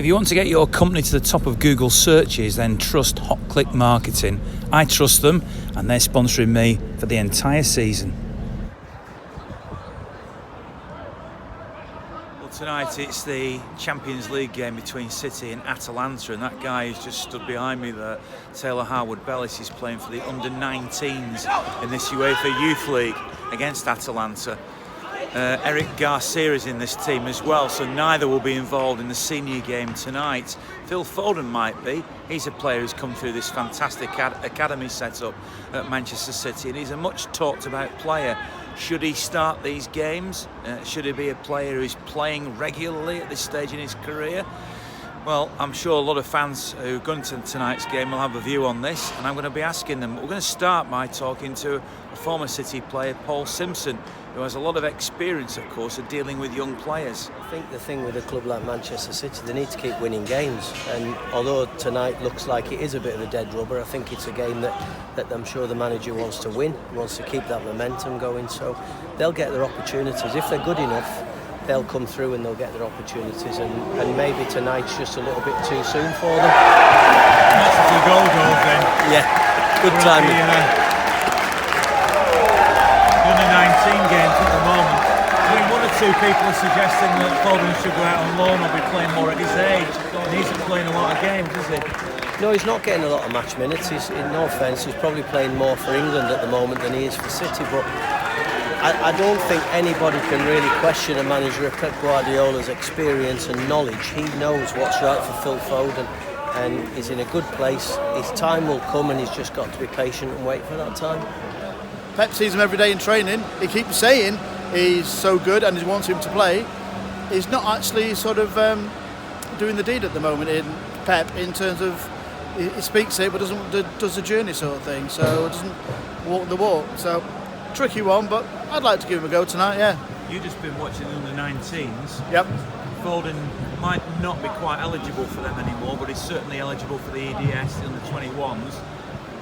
If you want to get your company to the top of Google searches, then trust Hotclickmarketing. I trust them, and they're sponsoring me for the entire season. Well, tonight it's the Champions League game between City and Atalanta, and that guy who's just stood behind me there, Taylor Harwood-Bellis, is playing for the under-19s in this UEFA Youth League against Atalanta. Eric Garcia is in this team as well, so neither will be involved in the senior game tonight. Phil Foden might be. He's a player who's come through this fantastic academy setup at Manchester City, and he's a much talked about player. Should he start these games? Should he be a player who's playing regularly at this stage in his career? Well, I'm sure a lot of fans who are going to tonight's game will have a view on this, and I'm going to be asking them. We're going to start by talking to a former City player, Paul Simpson, who has a lot of experience, of course, of dealing with young players. I think the thing with a club like Manchester City, they need to keep winning games. And although tonight looks like it is a bit of a dead rubber, I think it's a game that I'm sure the manager wants to win, wants to keep that momentum going. So they'll get their opportunities. If they're good enough, they'll come through and they'll get their opportunities. And maybe tonight's just a little bit too soon for them. That's a few goals then. Yeah, good timing. Under-19 games at the moment. I mean, one or two people are suggesting that Foden should go out on loan or be playing more at his age. And he isn't playing a lot of games, is he? No, he's not getting a lot of match minutes. In no offence, he's probably playing more for England at the moment than he is for City. But I don't think anybody can really question a manager of Pep Guardiola's experience and knowledge. He knows what's right for Phil Foden, and he's in a good place. His time will come, and he's just got to be patient and wait for that time. Pep sees him every day in training. He keeps saying he's so good and he wants him to play. He's not actually sort of doing the deed at the moment in Pep, in terms of he speaks it but does the journey sort of thing. So doesn't walk the walk. So tricky one, but I'd like to give him a go tonight. Yeah. You've just been watching the under-19s. Yep. Foden might not be quite eligible for them anymore, but he's certainly eligible for the EDS, the under-21s.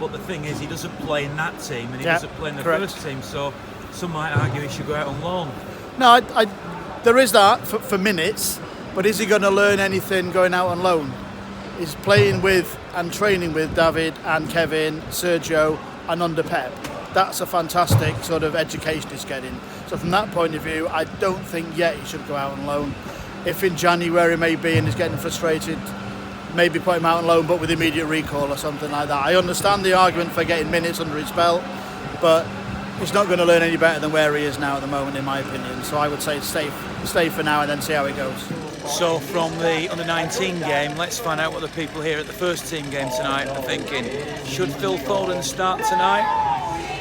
But the thing is, he doesn't play in that team, and he doesn't play in the first team, so some might argue he should go out on loan. No, there is that for minutes, but is he going to learn anything going out on loan? He's playing with and training with David and Kevin, Sergio, and under Pep. That's a fantastic sort of education he's getting. So from that point of view, I don't think yet he should go out on loan. If in January maybe and he's getting frustrated, maybe put him out on loan, but with immediate recall or something like that. I understand the argument for getting minutes under his belt, but he's not going to learn any better than where he is now at the moment, in my opinion. So I would say stay for now and then see how it goes. So from the under-19 game, let's find out what the people here at the first team game tonight are thinking. Should Phil Foden start tonight?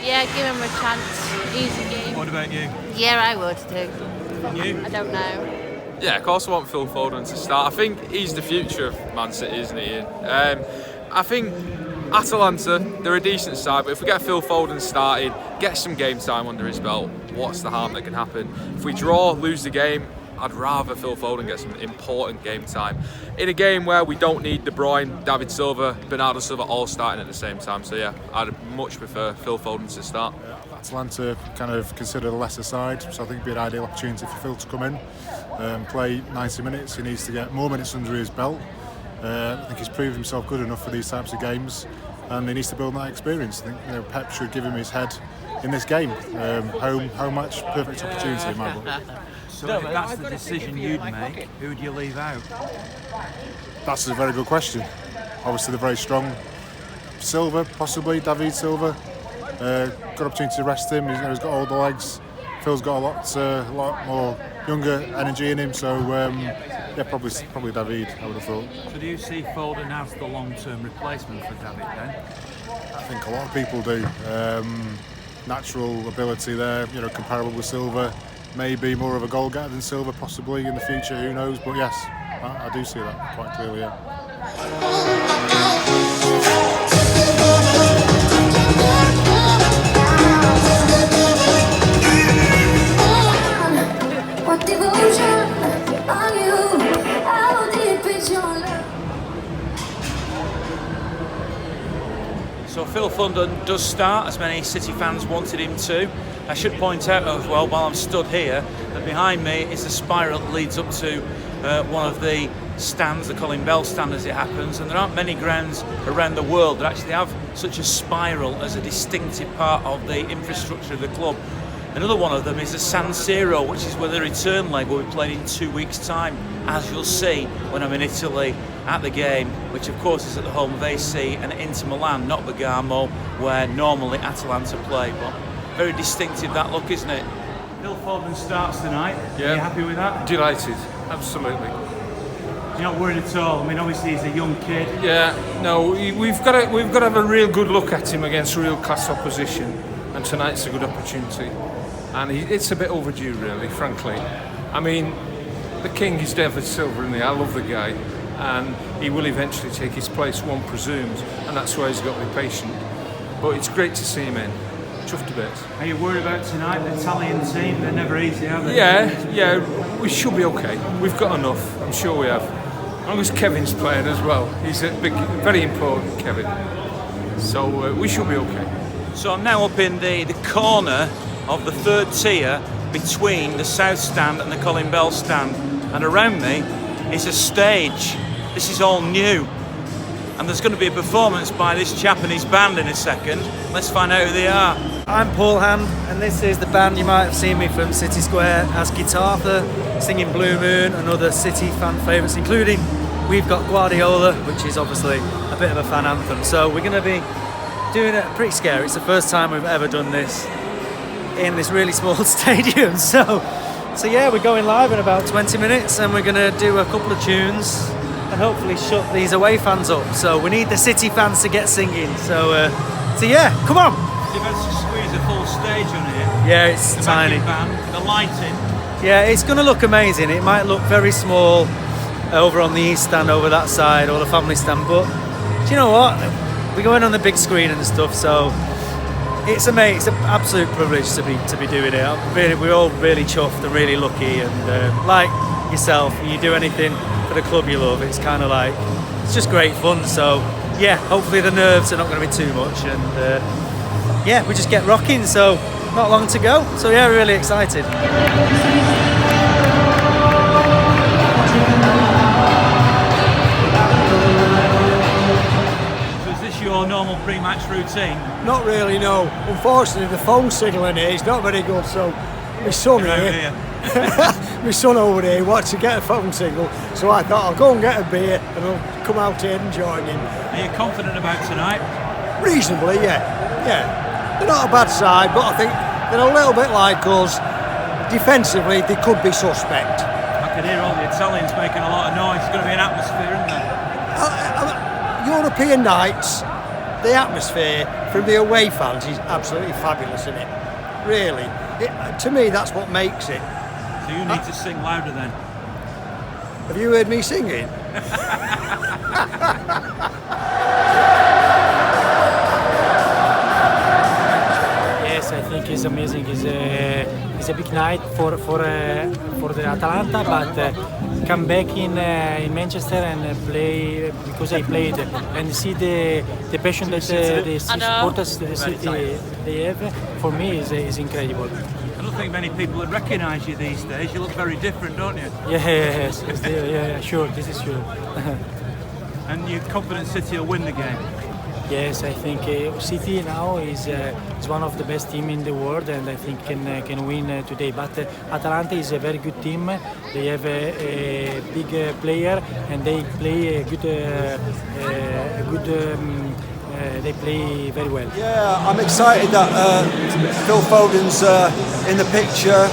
Yeah, give him a chance. Easy game. What about you? Yeah, I would too. And you? I don't know. Yeah, of course I want Phil Foden to start. I think he's the future of Man City, isn't he, Ian? I think Atalanta, they're a decent side, but if we get Phil Foden started, get some game time under his belt, what's the harm that can happen? If we draw, lose the game, I'd rather Phil Foden get some important game time. In a game where we don't need De Bruyne, David Silva, Bernardo Silva all starting at the same time. So yeah, I'd much prefer Phil Foden to start. Atalanta kind of consider the lesser side, so I think it'd be an ideal opportunity for Phil to come in, play 90 minutes. He needs to get more minutes under his belt. I think he's proved himself good enough for these types of games, and he needs to build that experience. I think Pep should give him his head in this game. Home match, perfect opportunity in my book. So if that's the decision you'd make, who would you leave out? That's a very good question. Obviously they're very strong. Silva, possibly, David Silva. Good opportunity to rest him. He's got all the legs. Phil's got a lot more younger energy in him. So yeah, probably David, I would have thought. So do you see Foden as the long-term replacement for David then? I think a lot of people do. Natural ability there, comparable with Silva. Maybe more of a goal getter than Silva possibly in the future, who knows? But yes, I do see that quite clearly, yeah. What devotion are you? How deep is your love? So Phil Foden does start, as many City fans wanted him to. I should point out as well, while I'm stood here, that behind me is the spiral that leads up to one of the stands, the Colin Bell stand as it happens, and there aren't many grounds around the world that actually have such a spiral as a distinctive part of the infrastructure of the club. Another one of them is the San Siro, which is where the return leg will be played in 2 weeks' time, as you'll see when I'm in Italy at the game, which of course is at the home of AC and Inter Milan, not Bergamo, where normally Atalanta play. But very distinctive that look, isn't it? Phil Foden starts tonight. Yeah. Are you happy with that? Delighted, absolutely. You're not worried at all? I mean, obviously he's a young kid. Yeah, no, we've got to have a real good look at him against real class opposition, and tonight's a good opportunity. And it's a bit overdue, really, frankly. I mean, the king is David Silva, and I love the guy, and he will eventually take his place, one presumes, and that's why he's got to be patient. But it's great to see him in. Chuffed a bit. Are you worried about tonight? The Italian team, they're never easy, are they? Yeah, we should be okay. We've got enough, I'm sure we have. As long as Kevin's playing as well. He's a big, very important, Kevin. So we should be okay. So I'm now up in the corner of the third tier between the South Stand and the Colin Bell stand, and around me is a stage. This is all new, and there's going to be a performance by this chap and his band in a second. Let's find out who they are. I'm Paul Hand, and this is the band. You might have seen me from City Square as guitar singing Blue Moon and other City fan favourites, including We've Got Guardiola, which is obviously a bit of a fan anthem. So we're going to be doing it pretty scary. It's the first time we've ever done this in this really small stadium. So yeah, we're going live in about 20 minutes, and we're going to do a couple of tunes and hopefully shut these away fans up. So we need the City fans to get singing. So yeah, come on. You've had to squeeze a full stage on here. Yeah, it's the tiny. Band, the lighting. Yeah, it's going to look amazing. It might look very small over on the east stand over that side, or the family stand, but do you know what? We're going on the big screen and stuff, so it's amazing. It's an absolute privilege to be doing it. We're all really chuffed and really lucky, and like yourself, you do anything for the club you love, it's kind of like, it's just great fun. So yeah, hopefully the nerves are not going to be too much, and yeah, we just get rocking. So not long to go. So yeah, really excited. Your normal pre-match routine? Not really, no. Unfortunately, the phone signal in here is not very good, so my son here. My son over here wants to get a phone signal, so I thought I'll go and get a beer and I'll come out here and join him. Are you confident about tonight? Reasonably, yeah. They're not a bad side, but I think they're a little bit like us. Defensively, they could be suspect. I can hear all the Italians making a lot of noise. It's going to be an atmosphere, isn't there? European nights, the atmosphere from the away fans is absolutely fabulous, isn't it? Really. To me, that's what makes it. So you need to sing louder then. Have you heard me singing? Yes, I think it's amazing. It's a big night for the Atalanta, but come back in Manchester and play, because I played, and see the passion that the supporters the city they have. For me is incredible. I don't think many people would recognise you these days. You look very different, don't you? Yes, yeah, sure. This is sure. And you're confident City will win the game? Yes, I think City now is one of the best teams in the world, and I think can win today. But Atalanta is a very good team. They have a big player, and they play a good. They play very well. Yeah, I'm excited that Phil Foden's in the picture.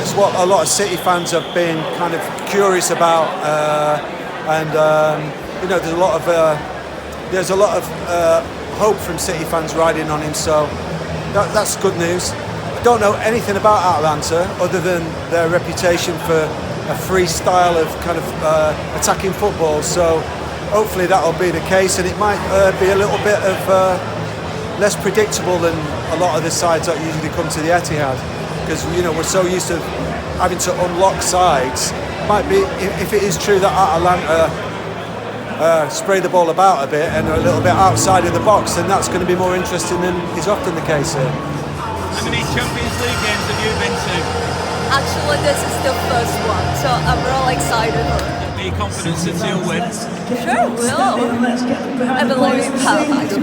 It's what a lot of City fans have been kind of curious about, and you know, there's a lot of hope from City fans riding on him, so that's good news. I don't know anything about Atalanta other than their reputation for a free style of kind of attacking football, so hopefully that'll be the case, and it might be a little bit of less predictable than a lot of the sides that usually come to the Etihad, because you know we're so used to having to unlock sides. Might be, if it is true that Atalanta spray the ball about a bit and a little bit outside of the box, then that's going to be more interesting than is often the case here. How many Champions League games have you been to? Actually, this is the first one, so I'm really excited for it. Are you confident City will win? Sure, we will. I believe in Halifax.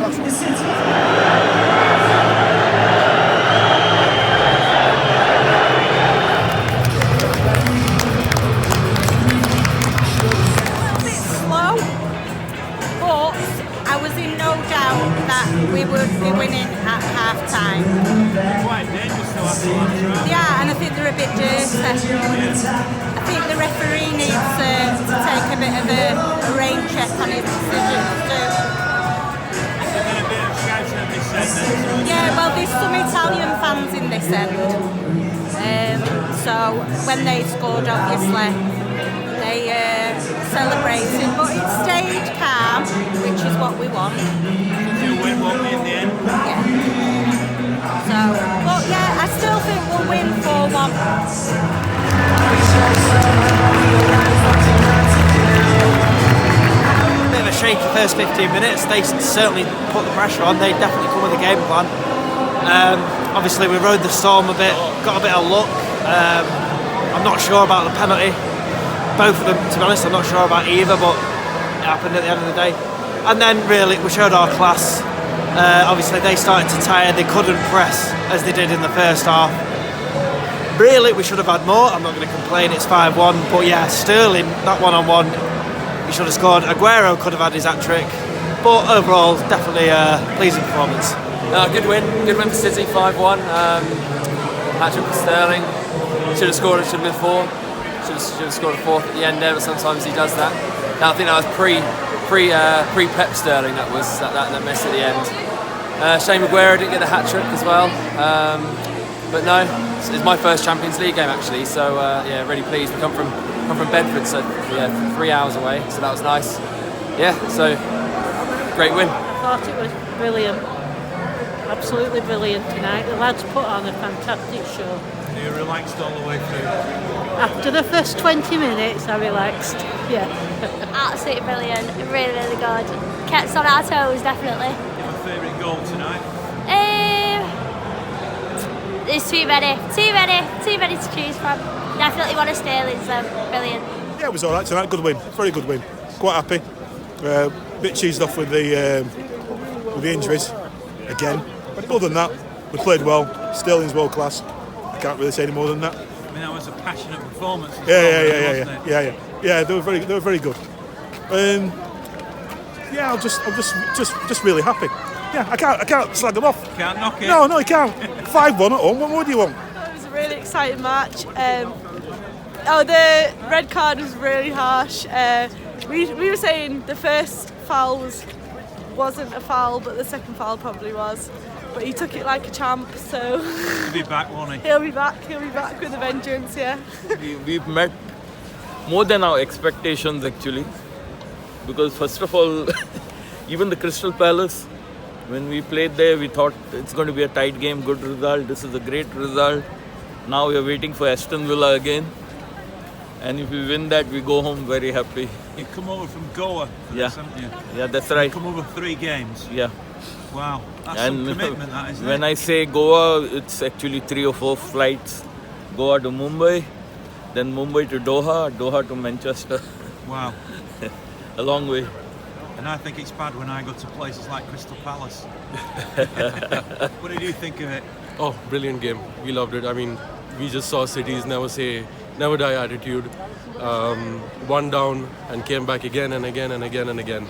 I was in no doubt that we would be winning at half time. Quite dangerous though, Atalanta. Yeah, and I think they're a bit dirty. I think the referee needs to take a bit of a rain check on his decisions too. Has there been a bit of shouting at this end? Yeah, well there's some Italian fans in this end. So when they scored, obviously, they celebrated, but it stayed calm, which is what we want. You'll win, won't we, in the end? Yeah. So, but yeah, I still think we'll win 4-1. Bit of a shaky first 15 minutes. They certainly put the pressure on. They definitely come with a game plan. Obviously, we rode the storm a bit, got a bit of luck. I'm not sure about the penalty. Both of them, to be honest, I'm not sure about either, but it happened at the end of the day. And then really, we showed our class. Obviously, they started to tire. They couldn't press as they did in the first half. Really, we should have had more. I'm not going to complain. It's 5-1, but yeah, Sterling, that one-on-one, he should have scored. Aguero could have had his hat-trick, but overall, definitely a pleasing performance. Good win for City, 5-1. Hat-trick for Sterling. Should have scored. It should have been 4. Should have scored a 4th at the end there, but sometimes he does that. Now, I think that was pre-Pep Sterling. That was that mess at the end. Shane Aguero didn't get the hat trick as well, but no, it's my first Champions League game actually. So yeah, really pleased. We come from Bedford, so yeah, 3 hours away. So that was nice. Yeah, so great win. I thought it was brilliant, absolutely brilliant tonight. The lads put on a fantastic show. You relaxed all the way through? After the first 20 minutes, I relaxed. Yeah. Absolutely brilliant. Really, really good. Kept us on our toes, definitely. Your favourite goal tonight? There's too many to choose from. Definitely one of Sterling's. Brilliant. Yeah, it was all right tonight. Good win. Very good win. Quite happy. Bit cheesed off with the injuries again. But other than that, we played well. Sterling's world class. Can't really say any more than that. I mean, that was a passionate performance. Yeah. They were very good. Yeah, I'm just really happy. Yeah, I can't slag them off. Can't knock it. No, you can't. 5-1 at home. What more do you want? It was a really exciting match. The red card was really harsh. We were saying the first foul wasn't a foul, but the second foul probably was. But he took it like a champ, so... He'll be back, won't he? He'll be back with a vengeance, yeah. We've met more than our expectations, actually. Because first of all, even the Crystal Palace, when we played there, we thought it's going to be a tight game, good result. This is a great result. Now we are waiting for Aston Villa again. And if we win that, we go home very happy. You come over from Goa for Yeah. this, haven't you? Yeah, that's right. You come over 3 games. Yeah. Wow, that's And some commitment, that, isn't when it? I say Goa, it's actually 3 or 4 flights. Goa to Mumbai, then Mumbai to Doha, Doha to Manchester. Wow. A long way. And I think it's bad when I go to places like Crystal Palace. What did you think of it? Oh, brilliant game. We loved it. I mean, we just saw City's never die attitude. One down and came back again and again and again and again.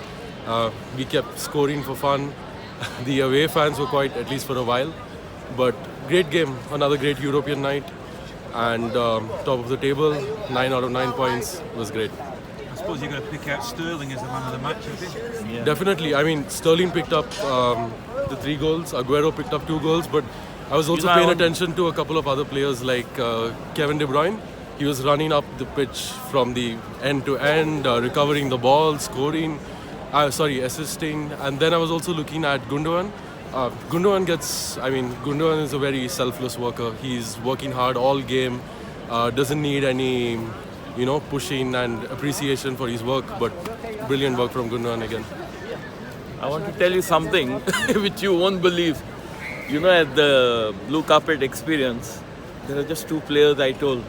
We kept scoring for fun. The away fans were quiet, at least for a while. But great game, another great European night. And top of the table, 9 out of 9 points was great. I suppose you're going to pick out Sterling as the man of the match, have you? Yeah. Definitely. I mean, Sterling picked up the 3 goals. Aguero picked up 2 goals. But I was also paying attention to a couple of other players like Kevin De Bruyne. He was running up the pitch from the end to end, recovering the ball, scoring, assisting. And then I was also looking at Gundogan. Gundogan is a very selfless worker. He's working hard all game, doesn't need any, pushing and appreciation for his work, but brilliant work from Gundogan again. I want to tell you something which you won't believe. At the Blue Carpet Experience, there are just 2 players I told.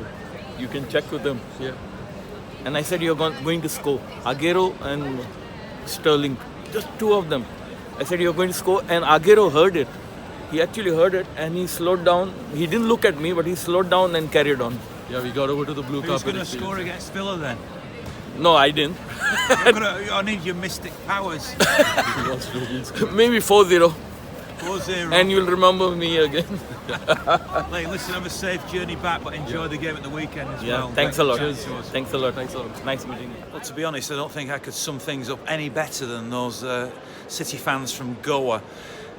You can check with them. Yeah. and I said, you're going to score. Aguero and Sterling, just two of them. I said, you're going to score, and Aguero heard it. He actually heard it, and he slowed down. He didn't look at me, but he slowed down and carried on. Yeah, we got over to the blue carpet. Who's going to score against Villa then? No, I didn't. I need your mystic powers. Maybe 4-0. 4-0. And you'll remember me again. Lee, listen, have a safe journey back, but enjoy the game at the weekend as well. Thanks a lot. Cheers. Thanks a lot. Nice meeting you. Well, to be honest, I don't think I could sum things up any better than those City fans from Goa.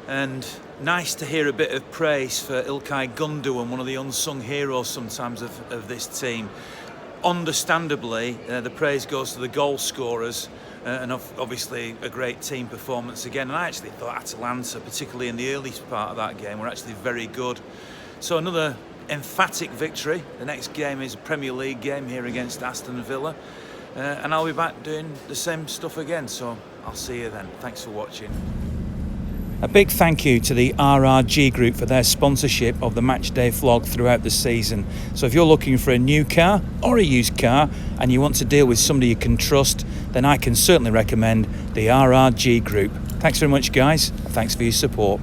And nice to hear a bit of praise for Ilkay Gundogan, one of the unsung heroes sometimes of this team. Understandably, the praise goes to the goal scorers, and obviously a great team performance again. And I actually thought Atalanta, particularly in the early part of that game, were actually very good. So another emphatic victory. The next game is a Premier League game here against Aston Villa, and I'll be back doing the same stuff again. So I'll see you then. Thanks for watching. A big thank you to the RRG Group for their sponsorship of the Matchday vlog throughout the season. So if you're looking for a new car or a used car and you want to deal with somebody you can trust, then I can certainly recommend the RRG Group. Thanks very much, guys. Thanks for your support.